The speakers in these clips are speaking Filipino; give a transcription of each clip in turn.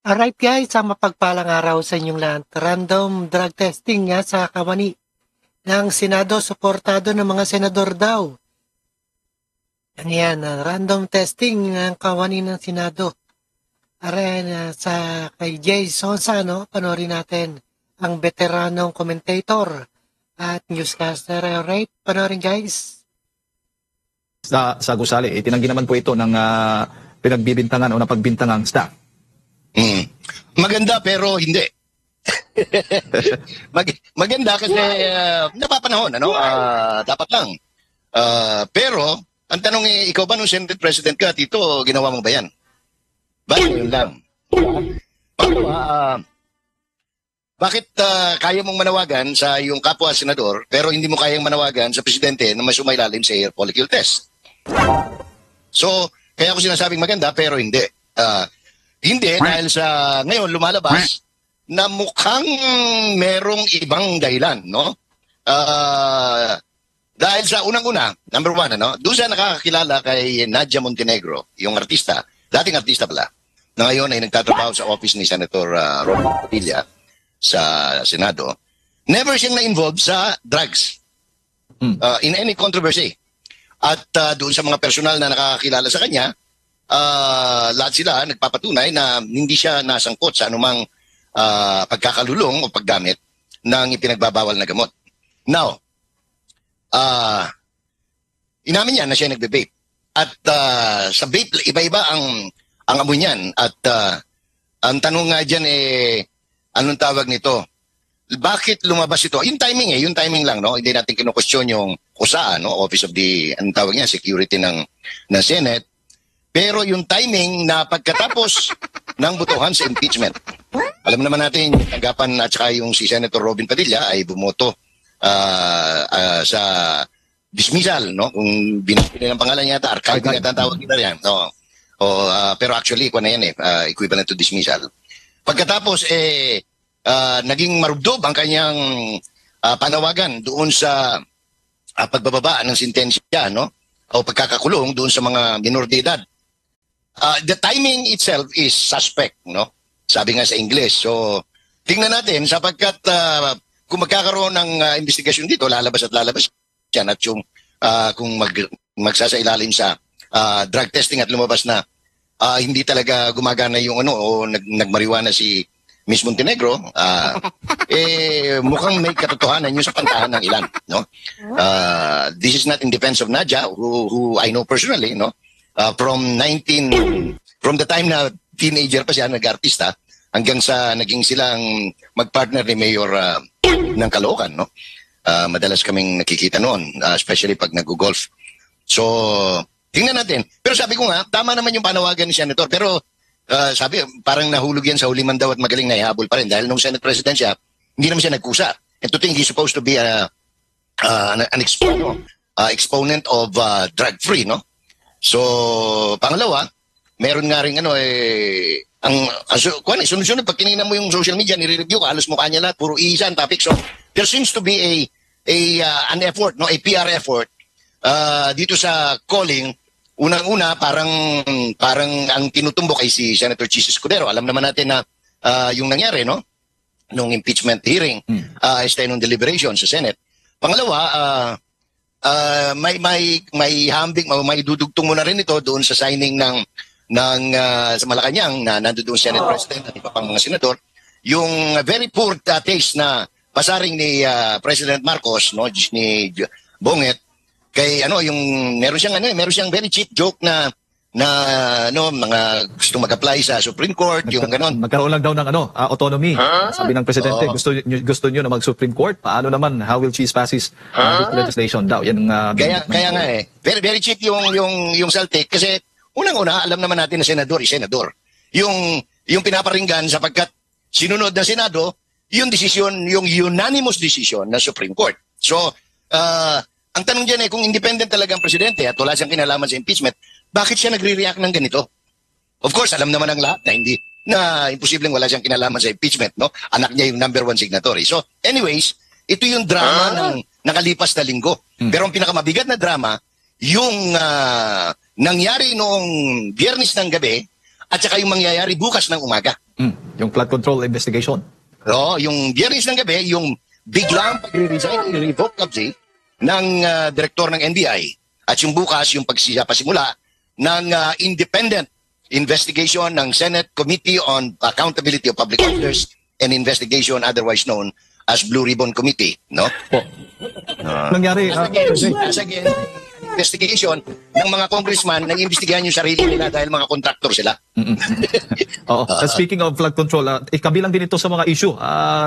Alright guys, ang mapagpalang araw sa inyong lahat. Random drug testing nga sa kawani ng Senado, suportado ng mga senador daw. Yan yan, random testing ng kawani ng Senado. Ayan, sa kay Jay Sonsa, no? Panorin natin ang veteranong commentator at newscaster. Alright, panorin guys. Sa gusali, itinanggi naman po ito ng pinagbibintangan o napagbintangang staff. Maganda pero hindi. Maganda kasi napapanahon, ano? Dapat lang. Pero, ang tanong ikaw ba nung Senate President ka, Tito, ginawa mo ba yan? Bakit yun lang? Pangalawa, bakit kaya mong manawagan sa iyong kapwa senador pero hindi mo kayang manawagan sa presidente na mas umailalim sa air follicle test? So, kaya ako sinasabing maganda pero hindi. Hindi dahil sa ngayon lumalabas na mukhang merong ibang dahilan, no? Dahil sa unang-una, number one, ano, doon siya nakakakilala kay Nadia Montenegro, yung artista, dating artista pala, na ngayon ay nagtatrabaho sa office ni Senator Robin Padilla sa Senado. Never siyang na-involve sa drugs in any controversy. At doon sa mga personal na nakakakilala sa kanya, lahat sila nagpapatunay na hindi siya nasangkot sa anumang pagkakalulong o paggamit ng ipinagbabawal na gamot. Now, inamin niya na siya nagbe-vape. At sa vape, iba-iba ang amoy niyan. At ang tanong nga dyan anong tawag nito? Bakit lumabas ito? Yung timing lang, no? Hindi natin kinu-question yung kusaan, no? Office of the, anong tawag niya, security ng Senate. Pero yung timing na pagkatapos ng butuhan sa impeachment. Alam naman natin, yung tanggapan at saka yung si Senator Robin Padilla ay bumoto sa dismissal, no? Kung binipili ng pangalan yata, archive na tawag nila yan. No? Pero actually, kung na yan equivalent to dismissal. Pagkatapos, naging marubdob ang kanyang panawagan doon sa pagbababa ng sintensya, no? O pagkakakulong doon sa mga minor de edad. The timing itself is suspect, no? Sabi nga sa English. So, tingnan natin sapagkat kung magkakaroon ng investigasyon dito, lalabas yan at yung kung magsasailalim sa drug testing at lumabas na hindi talaga gumagana yung o nagmariwana si Miss Montenegro, mukhang may katotohanan yun sa pantahan ng ilan, no? This is not in defense of Nadia, who I know personally, no? From the time na teenager pa siya, nag-artista, hanggang sa naging silang magpartner ni Mayor ng Caloocan, no? Madalas kaming nakikita noon, especially pag nag-golf. So, tingnan natin. Pero sabi ko nga, tama naman yung panawagan ni Senator, pero sabi, parang nahulog yan sa huliman daw at magaling na ihabol pa rin dahil nung Senate President siya, hindi naman siya nagkusa. And to think he's supposed to be an exponent of drug-free, no? So, pangalawa, meron nga rin sunod-sunod, pag tinignan mo yung social media, nire-review ka, halos mukha niya lahat, puro iisa ang topic. So, there seems to be an effort, no, a PR effort dito sa calling. Unang-una, parang ang tinutumbok ay si Senator Chis Escudero. Alam naman natin na yung nangyari, no? Nung impeachment hearing, nung deliberation sa Senate. Pangalawa, may hambing, may dudugtong mo na rin ito doon sa signing ng sa Malacanang na nandoon Senate President at iba pang mga senador. Yung very poor taste na pasaring ni President Marcos, no, ni Bonget, kay yung meron siyang very cheap joke na mga gusto mag-apply sa Supreme Court, yung ganon. Magkaroon lang daw ng autonomy. Sabi ng presidente, gusto niyo na mag-Supreme Court. Paano naman? How will cheese pass this legislation daw? Yan kaya nga very very cheap yung saltik kasi unang-una alam naman natin na senador is senador. Yung pinaparinggan sapagkat sinunod ng Senado yung desisyon, yung unanimous decision ng Supreme Court. So, ang tanong dyan kung independent talaga ang presidente at wala siyang kinalaman sa impeachment, bakit siya nagre-react ng ganito? Of course, alam naman ng lahat na imposibleng wala siyang kinalaman sa impeachment, no? Anak niya yung number 1 signatory. So, anyways, ito yung drama ng nakalipas na linggo. Pero ang pinakamabigat na drama, yung nangyari noong Biyernes ng gabi at saka yung mangyayari bukas ng umaga. Yung flood control investigation. No, yung Biyernes ng gabi, yung biglang pag-resign, irrevocably ng direktor ng NBI at yung bukas, yung pasimula ng independent investigation ng Senate Committee on Accountability of Public Orders and Investigation, otherwise known as Blue Ribbon Committee, no? Po. Nangyari, As again, investigation ng mga congressman na iimbestigahan yung sarili nila dahil mga kontraktor sila. Oo. Speaking of flood control, kabilang din ito sa mga issue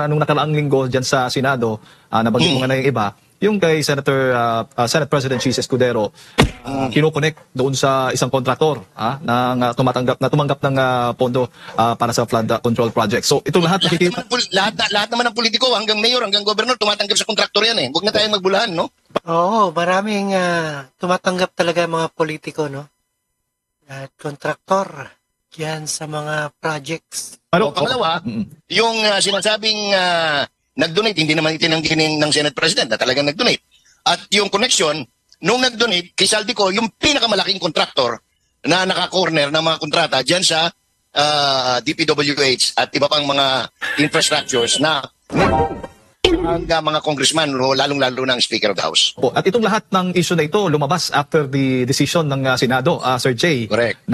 nung nakaraang linggo dyan sa Senado, nabanggit mo nga na yung iba, yung kay Senate President Chis Escudero, kinokonek doon sa isang kontraktor tumanggap ng pondo para sa flood control project. So ito lahat nakikita. Lahat naman ng politiko, hanggang mayor, hanggang gobernador, tumatanggap sa kontraktor yan eh. Huwag na tayong magbulahan, no? Oo, maraming tumatanggap talaga mga politiko, no? At kontraktor yan sa mga projects. Pangalawa, yung sinasabing nag-donate, hindi naman itinanggi ng Senate President na talagang nag-donate. At yung connection, nung nag-donate, kay Saldico, yung pinakamalaking kontraktor na naka-corner ng mga kontrata dyan sa DPWH at iba pang mga infrastructures na ang mga congressman, lalong-lalo ng Speaker of the House. At itong lahat ng issue na ito lumabas after the decision ng Senado, Sir Jay, Correct.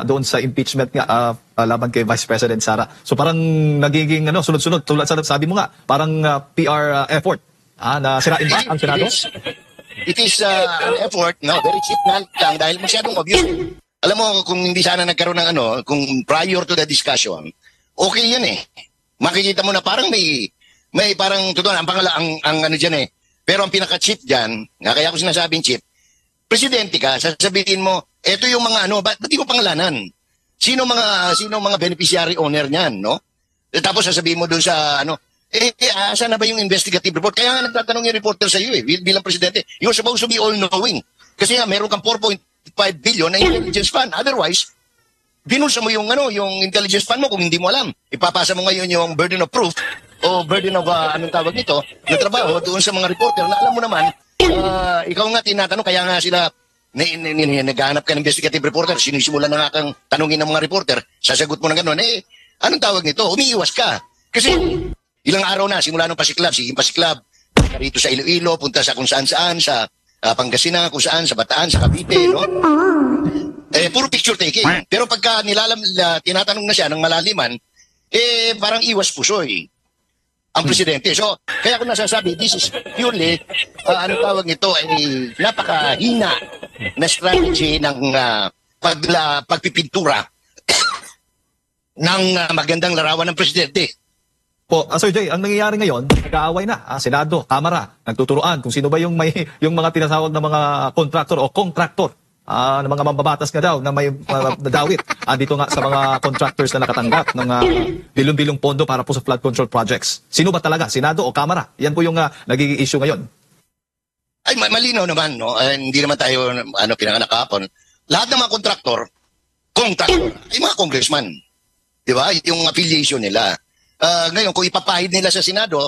Doon sa impeachment nga laban kay Vice President Sara. So parang nagiging sunod-sunod, tulad sa sabi mo nga, parang PR effort na sirain ba ang Senado? It is an effort, no, very cheap lang dahil masyadong obvious. Alam mo, kung hindi sana nagkaroon ng kung prior to the discussion, okay yan eh. Makikita mo na parang may parang totoo ang ano diyan eh. Pero ang pinaka-cheap diyan, kaya ako sinasabing cheap. Presidente ka, sasabihin mo, eto yung mga ba't di mo pangalanan? Sino mga beneficiary owner niyan, no? Tapos sasabihin mo doon sa saan na ba yung investigative report? Kaya nga nagtatanong yung reporter sa iyo eh, bilang presidente. You're supposed to be all-knowing. Kasi nga meron kang 4.5 billion na intelligence fund. Otherwise, binulsa mo yung intelligence fund mo kung hindi mo alam. Ipapasa mo ngayon yung burden of proof o burden of anong tawag nito, na trabaho doon sa mga reporter na alam mo naman, ikaw nga tinatanong, kaya nga sila naghahanap ka ng investigative reporter, sinisimulan na nga kang tanungin ng mga reporter, sasagot mo ng gano'n, anong tawag nito? Umiiwas ka. Kasi ilang araw na, simula nung Pasiklab, sige Pasiklab, rito sa Iloilo, punta sa kung saan-saan, sa Pangasinan, kung saan, sa Bataan, sa Cavite, no? Puro picture taking. Pero pagka tinatanong na siya ng malaliman, parang iwas pusoy ang presidente. So, kaya ako nasasabi, this is purely, anong tawag nito, ay napakahina na strategy ng pagpipintura ng magandang larawan ng presidente. Sir Jay, ang nangyayari ngayon, nag-aaway na, Senado, Kamara, nagtuturuan kung sino ba yung mga tinatawag na mga kontraktor o kontraktor, ng mga mambabatas nga daw na may nadawit dito nga sa mga contractors na nakatanggap ng bilong-bilong pondo para po sa flood control projects. Sino ba talaga? Senado o Kamara? Yan po yung nagiging issue ngayon. Ay, malinaw naman, no? Hindi naman tayo pinanganak kahapon. Lahat ng mga kontraktor ay mga congressman. Di ba? Yung affiliation nila. Ngayon, kung ipapahid nila sa Senado,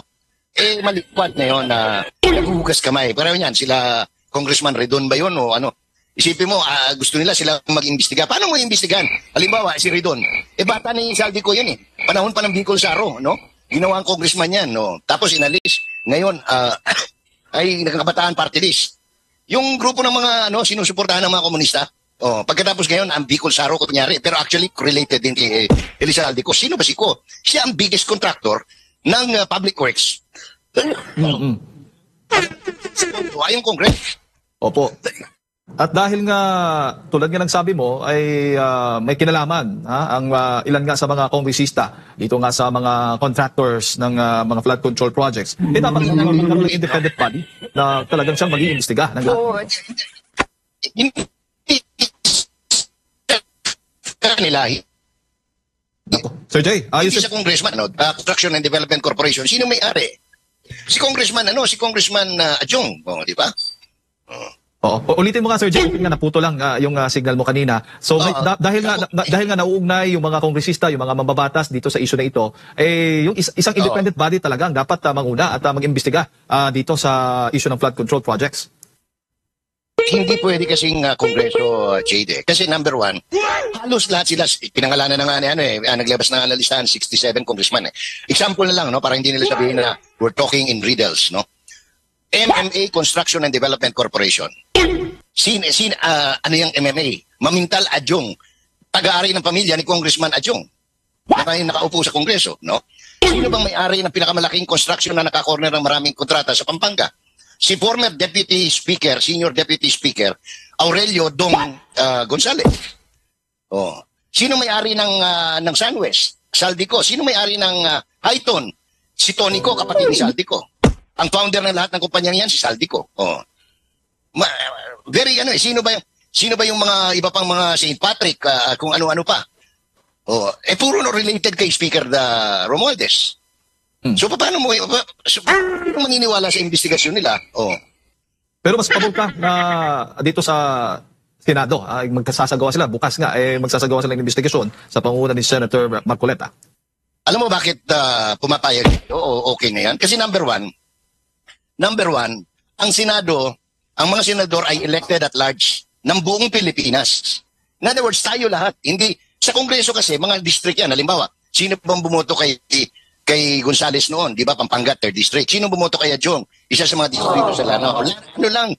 malikwat na yun na naghuhugas kamay. Pero yan, sila Congressman Redon ba yun o ano? Isipin mo, gusto nila sila mag-imbestiga. Paano mo imbestigahan? Halimbawa, si Redon. Bata na yung Saldico yun eh. Panahon pa ng Bicol Saro, no? Ginawa ang congressman yan, no? Tapos inalis. Ngayon, ay nagkakabataan party list. Yung grupo ng mga sinusuportahan ng mga komunista, pagkatapos ngayon, ang Bicol Saro, kunyari, pero actually related din kay Elisa Saldico. Sino ba si Ko? Siya ang biggest contractor ng public works. Ayong Congress. Opo. At dahil nga, tulad nga ng sabi mo, ay may kinalaman ang ilan nga sa mga kongresista dito nga sa mga contractors ng mga flood control projects. Dapat magkaroon ng independent body na talagang siyang mag-iimbestiga. Nilahi. Sir Jay, ayos sa congressman, Construction and Development Corporation. Sino may-ari? Si Congressman Adjong, di ba? Ulitin mo nga Sir Jay, nga naputo lang yung signal mo kanina. So dahil nga nauugnay yung mga kongresista, yung mga mambabatas dito sa issue na ito, yung isang independent body talaga ang dapat manguna at mag-imbestiga dito sa issue ng flood control projects. Hindi pwede kasing Kongreso, Jade. Kasi number one, halos lahat sila, pinangalanan na nga naglabas na nga na listahan, 67 congressman. Example na lang, no, para hindi nila sabihin na we're talking in riddles, no? MMA Construction and Development Corporation. Ano yung MMA? Mamintal Adjong, taga-ari ng pamilya ni Congressman Adjong. Nakaupo sa Kongreso, no? Sino bang may-ari ng pinakamalaking construction na nakakorner ng maraming kontrata sa Pampanga? Si former Deputy Speaker, Senior Deputy Speaker, Aurelio Dong Gonzales. Oh. Sino may-ari ng Sunwest? Saldico. Sino may-ari ng Highton? Si Tonico, kapatid ni Saldico. Ang founder ng lahat ng kumpanyang yan, si Saldico. Oh. Sino ba yung mga iba pang mga St. Patrick, kung ano-ano pa? Oh, puro related kay Speaker Romualdez. So paano maniniwala sa investigasyon nila? Oh. Pero mas pabor ka na dito sa Senado, magsasagawa sila, bukas nga, magsasagawa sila ng investigasyon sa pangunguna ni Senator Marcoleta. Alam mo bakit pumapayag ito? Okay na yan? Kasi number one, ang Senado, ang mga senador ay elected at large ng buong Pilipinas. In other words, tayo lahat. Hindi, sa Kongreso kasi, mga district yan. Halimbawa, sino bang bumoto kay Gonzales noon, di ba, Pampanga, 3rd District. Sino bumoto kay Adjong? Isa sa mga distrito sa Lanao. Ano lang,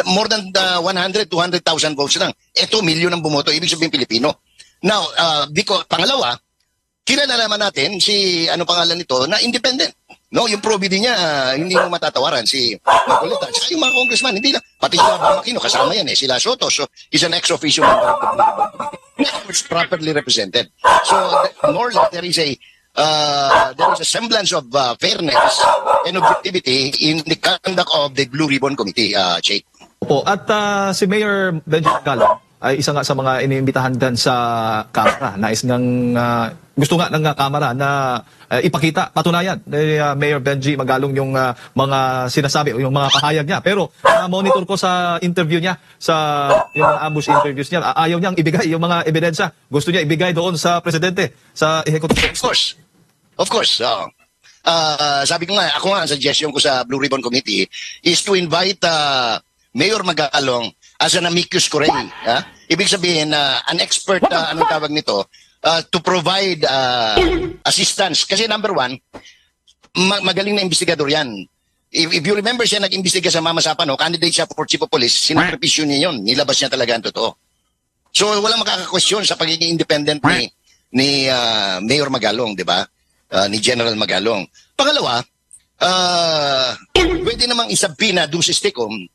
more than 100, 200,000 votes lang. Ito, milyon ang bumoto, ibig sabihin Pilipino. Now, pangalawa, kilala naman natin si, ano pangalan nito, na independent. No, yung probity niya, hindi mo matatawaran si Marcoleta. Saka yung mga congressman, hindi lang. Pati sila Bamakino, kasama yan sila Soto. So, is an ex-officio member of the Committee. It's properly represented. So, more like there is a semblance of fairness and objectivity in the conduct of the Blue Ribbon Committee, Jake. Opo, at si Mayor Benji Galo ay isa nga sa mga iniimbitahan din sa Kamara. Nais gusto nga ng Kamara na ipakita, patunayan ni Mayor Benji Magalong yung mga sinasabi o yung mga pahayag niya. Pero monitor ko sa interview niya, yung mga ambush interviews niya, ayaw niyang ibigay yung mga ebidensya. Gusto niya ibigay doon sa presidente, sa executive. Of course. Sabi ko nga, ako nga, ang suggestion ko sa Blue Ribbon Committee is to invite Mayor Magalong as an amicus curiae. Ibig sabihin, an expert, anong tawag nito, to provide assistance. Kasi number one, magaling na investigador yan. If you remember siya nag-imbestiga sa Mama Sapano, candidate siya for chief of police, sinakripisyon niya yun, nilabas niya talaga ang totoo. So walang makaka-question sa pagiging independent ni Mayor Magalong, di ba? Ni General Magalong. Pangalawa, pwede namang isabina dun sa STICOM,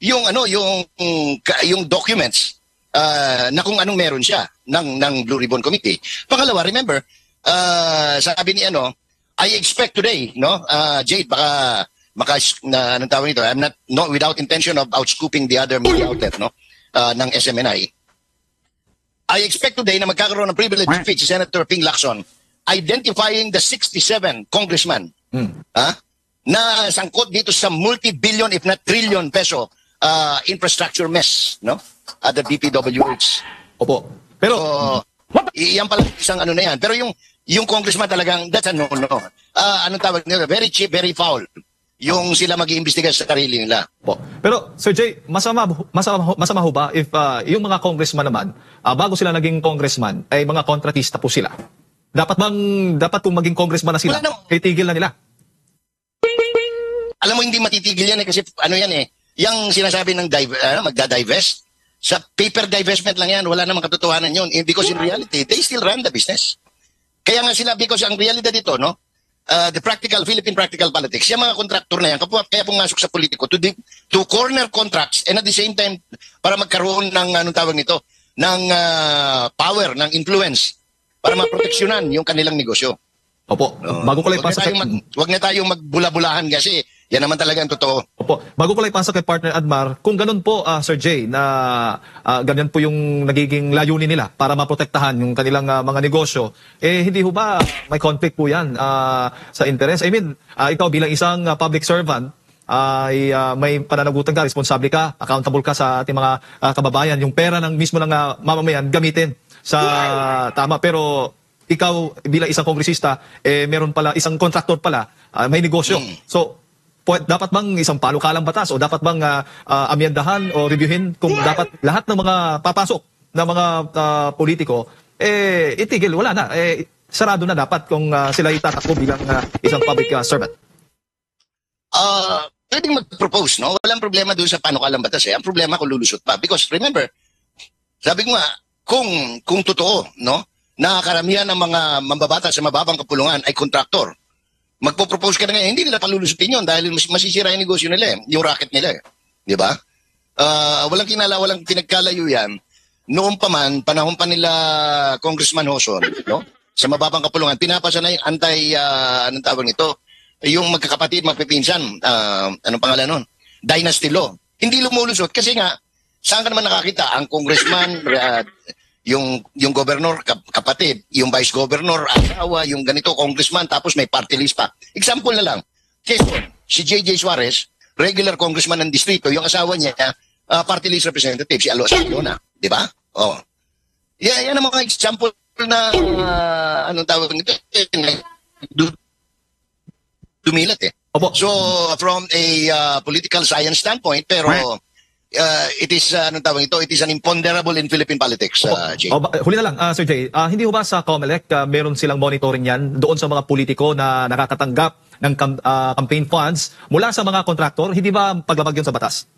yung documents na kung anong meron siya ng Blue Ribbon Committee. Pangalawa, remember, sabi ni I expect today, no, Jade, baka anong tawag nito, I'm not without intention of outscooping the other media outlet, no, ng SMNI. I expect today na magkakaroon ng privilege speech si Senator Ping Lacson identifying the 67 congressman na sangkot dito sa multi-billion if not trillion peso infrastructure mess, no, at the DPWH. Opo. Pero iyan pala isang ano na yan. Pero yung congressman talagang that's a no-no. Anong tawag nila? Very cheap, very foul. Yung sila mag-iimbestiga sa sarili nila. Po. Pero Sir Jay, masama ho ba if yung mga congressman naman, bago sila naging congressman, ay mga kontratista po sila? Dapat kung maging congressman na sila, itigil na nila? Alam mo, hindi matitigil yan kasi ano yan yung sinasabi ng magda-divest, sa paper divestment lang yan, wala namang katotohanan yun. Because in reality, they still run the business. Kaya nga sila, because ang realidad dito, no, the Philippine practical politics, yung mga kontraktor na yan, kaya pumasok sa politiko to corner contracts and at the same time, para magkaroon ng, anong tawag nito, ng power, ng influence, para maproteksyonan yung kanilang negosyo. Opo, bago ko lang ipasa wag na tayong magbula-bulahan kasi yan naman talaga ang totoo. Opo, bago ko lang ipasa kay partner Admar, kung ganun po, Sir Jay, na ganyan po yung nagiging layunin nila para maprotektahan yung kanilang mga negosyo, hindi ho ba may conflict po yan sa interest? I mean, ikaw bilang isang public servant, may pananagutan ka, responsable ka, accountable ka sa ating mga kababayan, yung pera ng mismo ng mamamayan gamitin sa tama. Pero ikaw bilang isang kongresista, meron pala, isang kontraktor pala, may negosyo. So, dapat bang isang panukalang batas o dapat bang amyendahan o reviewin kung dapat lahat ng mga papasok na mga politiko itigil, wala na, sarado na dapat kung sila itatakbo bilang isang public servant. Pwedeng mag-propose, no? Walang problema doon sa panukalang batas. Ang problema kung lulusot pa. Because remember, sabi ko nga, kung totoo, no, na karamihan ng mga mambabatas sa mababang kapulungan ay kontraktor, magpo-propose ka na ngayon, hindi nila palulusutin yun dahil masisira yung negosyo nila, yung racket nila. Di ba? Walang pinagkalayo yan. Noong pa man, panahon pa nila Congressman Hoson, no? Sa mababang kapulungan, pinapasa na yung anong tawag nito? Yung magkakapatid, magpipinsan, anong pangalan nun? Dynasty law. Hindi lumulusot kasi nga, saan ka naman nakakita? Ang congressman, yung governor, kapatid, yung vice governor, asawa, yung ganito, congressman, tapos may party list pa. Example na lang, Quezon, si J.J. Suarez, regular congressman ng distrito, yung asawa niya, party list representative, si Alona. Di ba? Oh. Yan ang mga example na, anong tawag nito? Dumilat eh. Opo. So, from a political science standpoint, pero it is, anong tawag ito? It is an imponderable in Philippine politics, Jay. Huli na lang, Sir Jay, hindi ho ba sa COMELEC meron silang monitoring yan doon sa mga politiko na nakakatanggap ng campaign funds mula sa mga kontraktor? Hindi ba paglabag yun sa batas?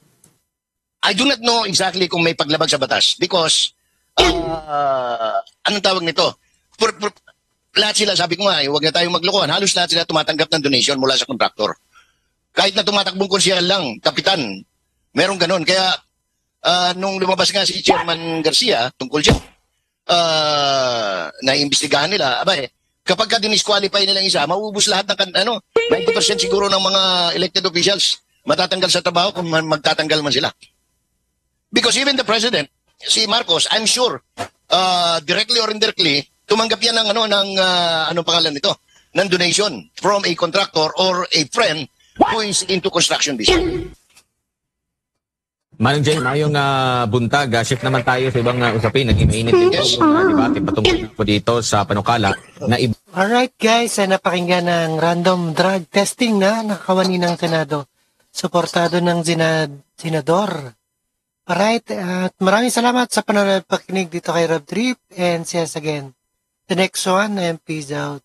I do not know exactly kung may paglabag sa batas because, anong tawag nito? Lahat sila, sabi ko nga, huwag na tayong maglokohan. Halos lahat sila tumatanggap ng donation mula sa kontraktor. Kahit na tumatakbong konsyal lang, kapitan, merong ganun. Kaya, nung lumabas nga si Chairman Garcia, tungkol siya, naiimbestigahan nila, kapag ka dinisqualify nilang isa, mauubos lahat ng, 90% siguro ng mga elected officials, matatanggal sa trabaho kung magtatanggal man sila. Because even the President, si Marcos, I'm sure, directly or indirectly, tumanggap yan ng anong pangalan nito, ng donation from a contractor or a friend who is into construction business. Manong Jay, mayong buntag, shift naman tayo sa ibang usapin. Naging mainit din Yes. po yung debate patungkol po dito sa panukala na Alright guys, napakinggan ng random drug testing na nakawani ng Senado. Suportado ng senador. Alright, at maraming salamat sa panonood pakinig dito kay Rob Trip and see us again. The next one, and peace out.